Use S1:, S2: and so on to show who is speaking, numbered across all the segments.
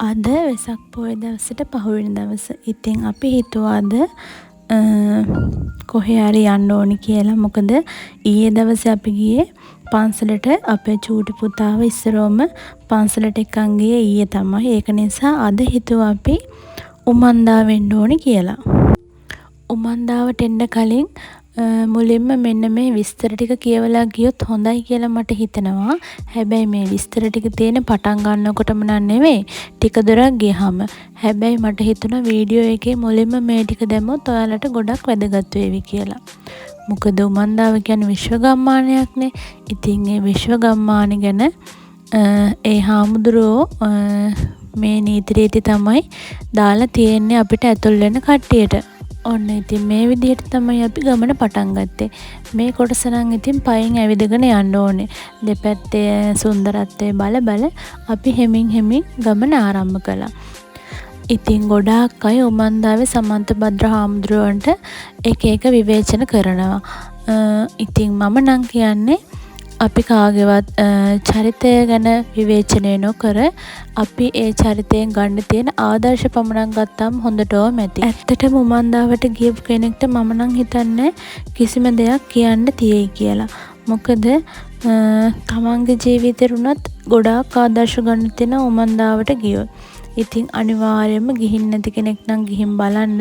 S1: අද වෙසක් පොය දවසට පහුවෙනි දවස. ඉතින් අපි හිතුවා අද කොහේ හරි යන්න ඕනි කියලා. මොකද ඊයේ දවසේ අපි ගියේ පන්සලට. අපේ චූටි පුතාව ඉස්සරෝම පන්සලට එක්කන් ගියේ ඊයේ තමයි. ඒක නිසා අද හිතුවා අපි උමන්දා වෙන්න ඕනි කියලා. උමන්දාවට එන්න කලින් මුලින්ම මෙන්න මේ විස්තර ටික කියවලා ගියොත් හොඳයි කියලා මට හිතෙනවා. හැබැයි මේ විස්තර ටික තියෙන පටන් ගන්නකොටම නෙවෙයි, ටික දුරක් ගියහම. හැබැයි මට හිතුණා වීඩියෝ එකේ මුලින්ම මේ ටික දැම්මොත් ඔයාලට ගොඩක් වැදගත් වේවි කියලා. මොකද උමන්දාව කියන්නේ විශ්ව ගම්මානයක්නේ. ඉතින් ඒ විශ්ව ගම්මාන ගැන ඒ හාමුදුරුවෝ මේ නීති රීති තමයි දාලා තියෙන්නේ අපිට ඇතුල් වෙන කට්ටියට. ඔන්න ඉතින් මේ විදිහට තමයි අපි ගමන පටන් ගත්තේ. මේ කොටස නම් ඉතින් පයින් ඇවිදගෙන යන්න ඕනේ. දෙපැත්තේ සුන්දරත්වය බල අපි හෙමින් ගමන ආරම්භ කළා. ඉතින් ගොඩාක් අය උමන්දාවේ සමන්ත භද්‍ර හාමුදුරුවන්ට එක විවේචන කරනවා. ඉතින් මම නම් කියන්නේ අපි කාගේවත් චරිතය ගැන විවේචනය නොකර අපි ඒ චරිතයෙන් ගන්න තියෙන ආදර්ශ පමණක් ගත්තාම හොඳටම ඇති. ඇත්තටම උමන්දාවට ගියපු කෙනෙක්ට මම නම් හිතන්නේ කිසිම දෙයක් කියන්න තියෙයි කියලා. මොකද තමන්ගේ ජීවිතේ උනත් ගොඩාක් ආදර්ශ ගන්න තියෙන උමන්දාවට ගියොත්. ඉතින් අනිවාර්යයෙන්ම ගිහින් නැති කෙනෙක් නම් ගිහින් බලන්න.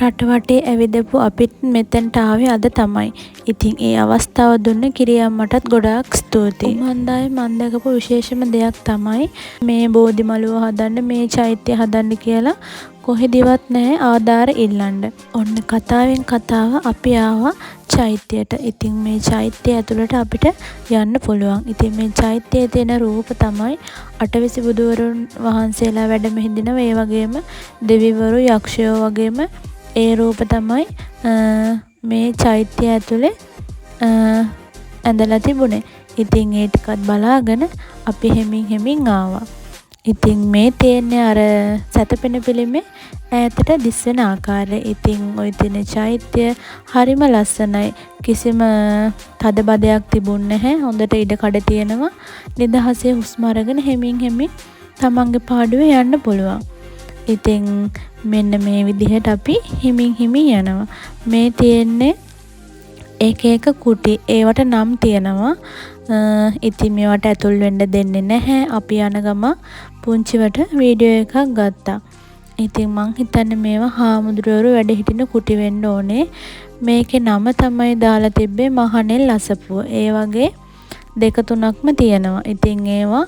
S1: රට වටේ ඇවිදපු අපිත් මෙතෙන්ට ආවේ අද තමයි. ඉතින් ඒ අවස්ථාව දුන්න කිරියම්මටත් ගොඩාක් ස්තුතියි. උමන්දාවේ මම දැකපු විශේෂම දෙයක් තමයි මේ බෝධි මළුව හදන්න, මේ චෛත්‍ය හදන්න කියලා කොහෙදිවත් නැහැ ආධාර ඉල්ලන්න. ඔන්න කතාවෙන් කතාව අපි ආවා චෛත්‍යයට. ඉතින් මේ චෛත්‍ය ඇතුළට අපිට යන්න පුළුවන්. ඉතින් මේ චෛත්‍යයේ තියෙන රූප තමයි අටවිසි බුදුවරුන් වහන්සේලා වැඩම හිඳිනව. ඒ වගේම දෙවිවරු, යක්ෂයෝ වගේම ඒ රූප තමයි මේ චෛත්‍ය ඇතුලේ ඇඳලා තිබුණේ. ඉතින් ඒ ටිකත් බලාගෙන අපි හෙමින් ආවා. ඉතින් මේ තියෙන්නේ අර සැතපෙන පිළිමේ ඈතට දිස්වෙන ආකාරය. ඉතින් ওই තියෙන චෛත්‍ය හරිම ලස්සනයි. කිසිම තදබදයක් තිබුණ නැහැ. හොඳට ඉඩ කඩ තියෙනවා. නිදහසේ හුස්ම අරගෙන හෙමින් තමන්ගේ පාඩුවේ යන්න පුළුවන්. ඉතින් මෙන්න මේ විදිහට අපි හිමින් යනවා. මේ තියෙන්නේ එක කුටි. ඒවට නම් තියෙනවා. ඉතින් මේවට ඇතුල් වෙන්න දෙන්නේ නැහැ. අපි යන ගම පුංචිවට වීඩියෝ එකක් ගත්තා. ඉතින් මං හිතන්නේ මේවා හාමුදුරුවෝ වැඩ හිටින කුටි වෙන්න ඕනේ. මේකේ නම තමයි දාලා තිබ්බේ මහනෙල් අසපුව. ඒ වගේ 2-3ක්ම තියෙනවා. ඉතින් ඒවා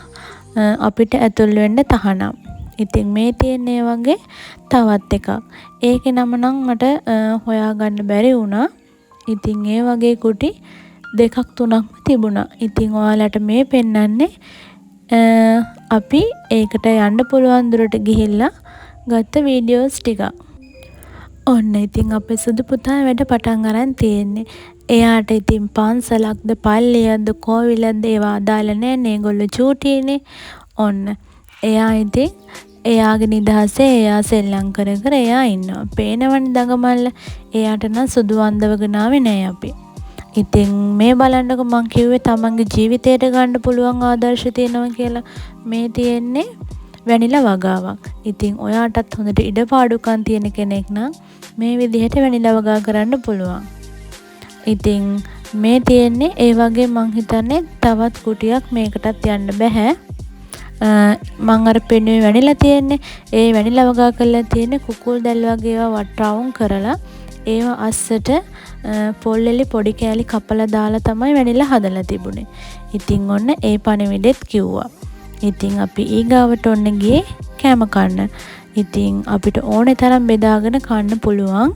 S1: අපිට ඇතුල් වෙන්න තහනම්. ඉතින් මේ තියෙන්නේ වගේ තවත් එකක්. ඒකේ නම නම් මට හොයාගන්න බැරි වුණා. ඉතින් ඒ වගේ කුටි 2-3ක්ම තිබුණා. ඉතින් ඔයාලට මේ පෙන්වන්නේ අපි ඒකට යන්න පුළුවන් දුරට ගිහිල්ලා ගත්ත වීඩියෝස් ටික. ඔන්න ඉතින් අපේ සුදු පුතා වැඩ පටන් අරන් තියෙන්නේ. එයාට ඉතින් පන්සලක්ද පල්ලියක්ද කෝවිලක්ද ඒවා අදාළ නැහැ. මේගොල්ලෝ චූටිනේ. ඔන්න එයා ඉතින් එයාගේ නිදහසේ එයා සෙල්ලම් කර එයා ඉන්නවා. පේනවනේ දඟමල්ල. එයාට නම් සුදු අන්දවගෙන ආවේ නෑ අපි. ඉතින් මේ බලන්නකො මං කිව්වේ තමන්ගේ ජීවිතයට ගන්න පුළුවන් ආදර්ශ තියෙනවා කියලා. මේ තියෙන්නේ වැනිලා වගාවක්. ඉතින් ඔයාටත් හොඳට ඉඩපාඩුකම් තියෙන කෙනෙක් නම් මේ විදිහට වැනිලා වගා කරන්න පුළුවන්. ඉතින් මේ තියෙන්නේ ඒ වගේ මං හිතන්නේ තවත් කුටියක් මේකටත් යන්න බෑ. මං අර පෙන්නුවේ වැනිලා තියෙන්නේ. ඒ වැනිලා වගා කරලා තියෙන්නේ කුකුල් දැල් වගේ ඒවා වට රවුම් කරලා ඒවා අස්සට පොල්ලෙලි පොඩි කෑලි කපලා දාලා තමයි වැනිලා හදලා තිබුණේ. ඉතින් ඔන්න ඒ පණිවිඩෙත් කිව්වා. ඉතින් අපි ඊගාවට ඔන්න ගියේ කෑම කන්න. ඉතින් අපිට ඕනේ තරම් බෙදාගෙන කන්න පුළුවන්.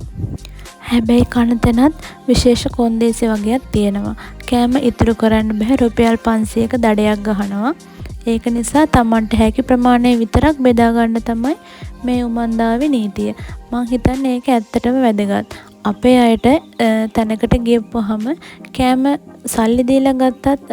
S1: හැබැයි කන තැනත් විශේෂ කොන්දේසි වගේක් තියෙනවා. කෑම ඉතුරු කරන්න බෑ. රුපියල් 500ක දඩයක් ගහනවා. ඒක නිසා Tamanට හැකි ප්‍රමාණය විතරක් බෙදා ගන්න තමයි මේ උමන්දාවේ නීතිය. මං හිතන්නේ ඒක ඇත්තටම වැදගත්. අපේ අයට තැනකට ගියපුවාම කෑම සල්ලි දීලා ගත්තත්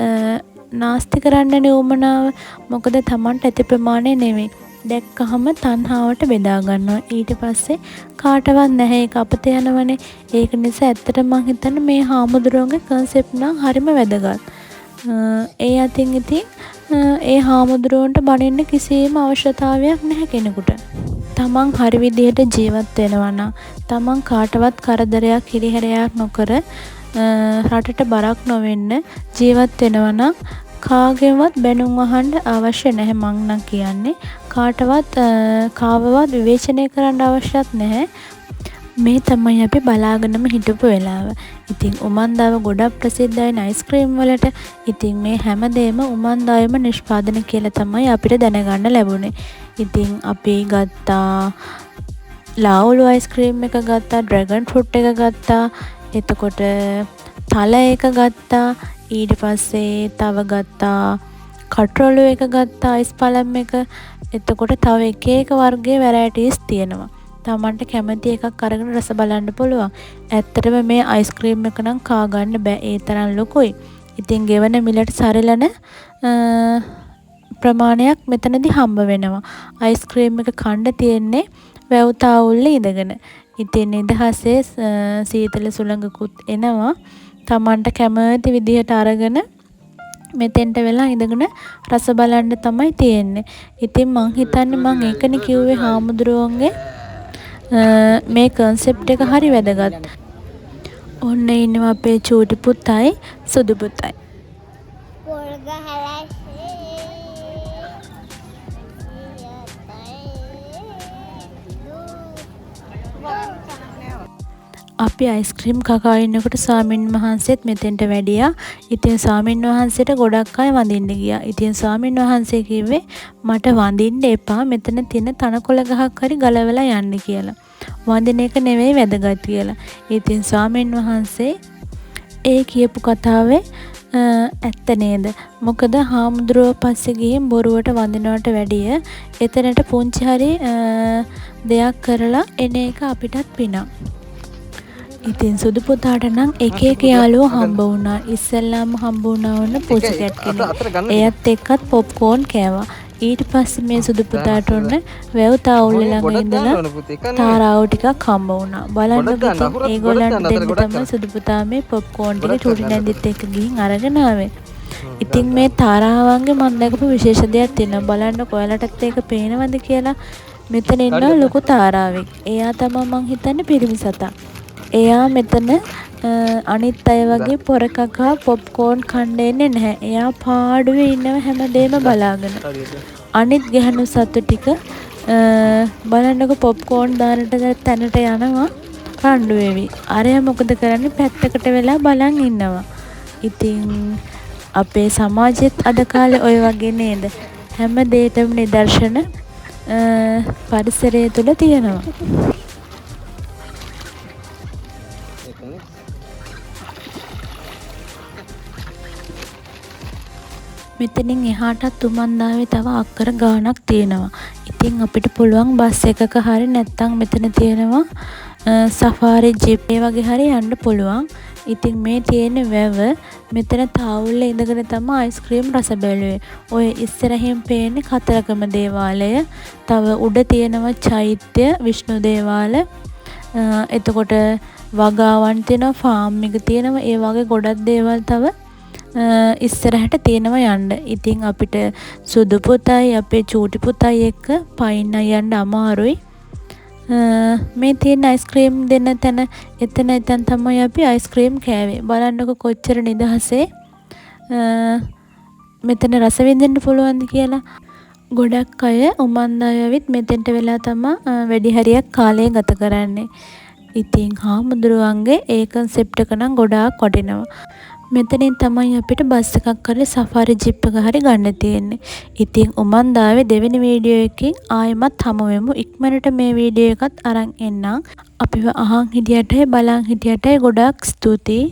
S1: නාස්ති කරන්නනේ උමනාව. මොකද Tamanට ඇති ප්‍රමාණය නෙමෙයි. දැක්කහම තණ්හාවට බෙදා ගන්නවා. ඊට පස්සේ කාටවත් නැහැ ඒක අපත යනවනේ. ඒක නිසා ඇත්තටම මං හිතන්නේ මේ හාමුදුරුවෝගේ concept නම් හරිම වැදගත්. ඒ අතින් ඉතින් ඒ හාමුදුරුවන්ට බනින්න කිසිම අවශ්‍යතාවයක් නැහැ කෙනෙකුට. තමන් හරි විදිහට ජීවත් වෙනවා නම් තමන් කාටවත් කරදරයක් හිරිහැරයක් නොකර රටට බරක් නොවෙන්න ජීවත් වෙනවා නම් කාගෙන්වත් බැනුම් අහන්න අවශ්‍ය නැහැ මං නම් කියන්නේ. කාටවත් කාවවත් විවේචනය කරන්න අවශ්‍යත් නැහැ. මේ තමයි අපි බලාගෙනම හිටපු වෙලාව. ඉතින් උමන්දාව ගොඩක් ප්‍රසිද්ධයි අයිස්ක්‍රීම් වලට. ඉතින් මේ හැමදේම උමන්දාවෙම නිෂ්පාදනය කියලා තමයි අපිට දැනගන්න ලැබුණේ. ඉතින් අපි ගත්තා ලාවුලු අයිස්ක්‍රීම් එක ගත්තා, ඩ්‍රැගන් ෆෘට් එක ගත්තා, එතකොට තල එක ගත්තා, ඊට පස්සේ තව ගත්තා කටරොළු එක ගත්තා, අයිස් පළම් එක. එතකොට තව එක එක වර්ගයේ වැරයිටිස් තියෙනවා. තමන්ට කැමති එකක් අරගෙන රස බලන්න පුළුවන්. ඇත්තටම මේ අයිස්ක්‍රීම් එක නම් කා ගන්න බෑ, ඒ තරම් ලොකුයි. ඉතින් ගෙවන මිලට සරිලන ප්‍රමාණයක් මෙතනදී හම්බ වෙනවා. අයිස්ක්‍රීම් එක කන්න තියෙන්නේ වැව් තාවුල්ලේ ඉඳගෙන. ඉතින් නිදහසේ සීතල සුළඟකුත් එනවා. තමන්ට කැමති විදිහට අරගෙන මෙතෙන්ට වෙලා ඉඳගෙන රස බලන්න තමයි තියෙන්නේ. ඉතින් මං හිතන්නේ මං ඒකනේ කිව්වේ හාමුදුරුවන්ගේ මේ කන්සෙප්ට් එක හරි වැදගත්. ඔන්න ඉන්නවා අපේ චූටි පුතයි සුදු පුතයි. අපි අයිස්ක්‍රීම් කකා ඉන්නකොට ස්වාමීන් වහන්සේත් මෙතෙන්ට වැඩියා. ඉතින් ස්වාමීන් වහන්සේට ගොඩක් අය වඳින්න ගියා. ඉතින් ස්වාමීන් වහන්සේ කිව්වේ මට වඳින්න එපා, මෙතන තියෙන තනකොළ ගහක් හරි ගලවලා යන්න කියලා. වඳින එක නෙවෙයි වැදගත් කියලා. ඉතින් ස්වාමීන් වහන්සේ ඒ කියපු කතාවේ ඇත්ත නේද? මොකද හාමුදුරුවෝ පස්සේ ගිහින් බොරුවට වඳිනවට වැඩිය එතනට පුංචි හරි දෙයක් කරලා එන එක අපිටත් පිනක්. ඉතින් සුදු පුතාට නම් එක එක යාළුවෝ හම්බ වුණා. ඉස්සෙල්ලාම හම්බ වුණා වුණ පුංචි කැට් කෙනෙක්. එයත් එක්කත් පොප්කෝන් කෑවා. ඊට පස්සේ මේ සුදු පුතාට ඔන්න වැව් තාවුල්ල ළඟ ඉඳලා තාරාව ටිකක් හම්බ වුණා. බලන්න පුතේ ඒගොල්ලන්ට දෙන්න තමයි සුදු පුතා මේ පොප්කෝන් ටික චූටි නැන්දිත් එක්ක ගිහින් අරගෙන ආවේ. ඉතින් මේ තාරාවන්ගේ මම දැකපු විශේෂ දෙයක් තියෙනවා. බලන්න කොයලටත් ඒක පේනවද කියලා. මෙතන ඉන්න ලොකු තාරාවෙක්. එයා තමයි මං හිතන්නේ පිරිමි සතා. එයා මෙතන අනිත් අය වගේ පොර කකා පොප්කෝන් කන්න එන්නේ නැහැ. එයා පාඩුවේ ඉන්නව හැමදේම බලාගෙන. අනිත් ගැහණු සතු ටික බලන්නකො පොප්කෝන් දානට තැනට යනවා රණ්ඩු වෙවි. අරයා මොකද කරන්නේ? පැත්තකට වෙලා බලන් ඉන්නවා. ඉතින් අපේ සමාජෙත් අද කාලේ ඔය වගේ නේද? හැම දෙයකම නිදර්ශන පරිසරය තුල තියෙනවා. මෙතනින් එහාටත් උමන්දාවේ තව අක්කර ගාණක් තියෙනවා. ඉතින් අපිට පුළුවන් බස් එකක හරි නැත්නම් මෙතන තියෙනවා සෆාරි ජීප් ඒ වගේ හරි යන්න පුළුවන්. ඉතින් මේ තියෙන වැව මෙතන තාවුල්ලේ ඉඳගෙන තමයි අයිස්ක්‍රීම් රස බැලුවේ. ඔය ඉස්සරහින් පේන්නේ කතරගම දේවාලය. තව උඩ තියෙනවා චෛත්‍ය විෂ්ණු දේවාල. එතකොට වගාවන් තියෙනවා, ෆාම් එක තියෙනවා. ඒ වගේ ගොඩක් දේවල් තව ඉස්සරහට තියෙනවා යන්න. ඉතින් අපිට සුදු පුතයි අපේ චූටි පුතයි එක්ක පයින් යන්න අමාරුයි. මේ තියෙන අයිස්ක්‍රීම් දෙන තැන එතන තමයි අපි අයිස්ක්‍රීම් කෑවේ. බලන්නකො කොච්චර නිදහසේ මෙතන රස විඳින්න පුළුවන්ද කියලා. ගොඩක් අය උමන්දාවෙත් මෙතෙන්ට වෙලා තමයි වැඩි හරියක් කාලය ගත කරන්නේ. ඉතින් හාමුදුරුවන්ගේ ඒ කන්සෙප්ට් එක නම් ගොඩාක් වටිනවා. මෙතනින් තමයි අපිට බස් එකක් කරලා සෆාරි ජිප් එක හරි ගන්න තියෙන්නේ. ඉතින් උමන්දාවේ දෙවෙනි වීඩියෝ එකකින් ආයෙමත් හමු වෙමු. ඉක්මනට මේ වීඩියෝ එකත් අරන් එන්නම්. අපිව අහන් හිටියටයි බලන් හිටියටයි ගොඩාක් ස්තුතියි.